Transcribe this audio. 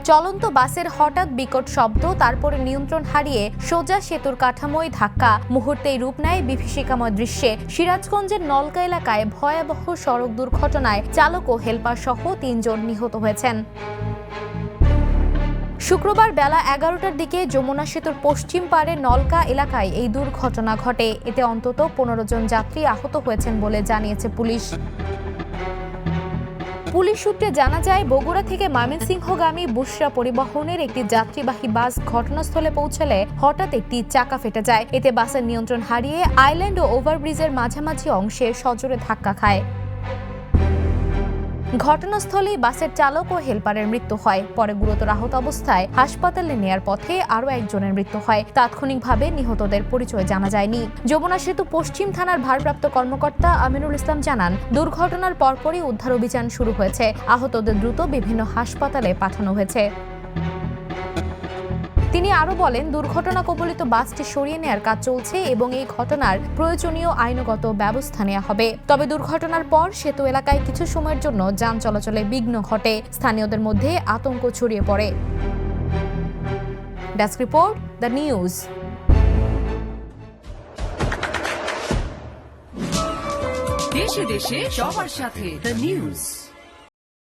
চলন্ত বাসের হঠাৎ বিকট শব্দ, তারপরে নিয়ন্ত্রণ হারিয়ে সোজা সেতুর কাঠামোয় ধাক্কা, মুহূর্তেই রূপ নেয় বিভীষিকাময় দৃশ্যে। সিরাজগঞ্জের নলকা এলাকায় ভয়াবহ সড়ক দুর্ঘটনায় চালক ও হেলপার সহ ৩ জন নিহত হয়েছেন। শুক্রবার বেলা ১১টার দিকে যমুনা সেতুর পশ্চিম পাড়ে নলকা এলাকায় এই দুর্ঘটনা ঘটে। এতে অন্তত ১৫ জন যাত্রী আহত হয়েছেন বলে জানিয়েছে পুলিশ। পুলিশ সূত্রে জানা যায়, বগুড়া থেকে ময়মনসিংহগামী বুশরা পরিবহনের একটি যাত্রীবাহী বাস ঘটনাস্থলে পৌঁছালে হঠাৎ একটি চাকা ফেটে যায়। এতে বাসের নিয়ন্ত্রণ হারিয়ে আইল্যান্ড ও ওভারব্রিজের মাঝামাঝি অংশে সজোরে ধাক্কা খায়। ঘটনাস্থলেই বাসের চালক ও হেলপারের মৃত্যু হয়। পরে গুরুতর আহত অবস্থায় হাসপাতালে নেয়ার পথে আরও একজনের মৃত্যু হয়। তাৎক্ষণিকভাবে নিহতদের পরিচয় জানা যায়নি। যমুনা সেতু পশ্চিম থানার ভারপ্রাপ্ত কর্মকর্তা আমিনুল ইসলাম জানান, দুর্ঘটনার পরপরই উদ্ধার অভিযান শুরু হয়েছে। আহতদের দ্রুত বিভিন্ন হাসপাতালে পাঠানো হয়েছে। তিনি আরও বলেন, দুর্ঘটনা কবলিত বাসটি সরিয়ে নেওয়ার কাজ চলছে এবং এই ঘটনার প্রয়োজনীয় আইনগত ব্যবস্থা নেওয়া হবে। তবে দুর্ঘটনার পর সেতু এলাকায় কিছু সময়ের জন্য যান চলাচলে বিঘ্ন ঘটে। স্থানীয়দের মধ্যে আতঙ্ক ছড়িয়ে পড়ে। Desk report, the news. দেশে দেশে সবার সাথে, দ্য নিউজ।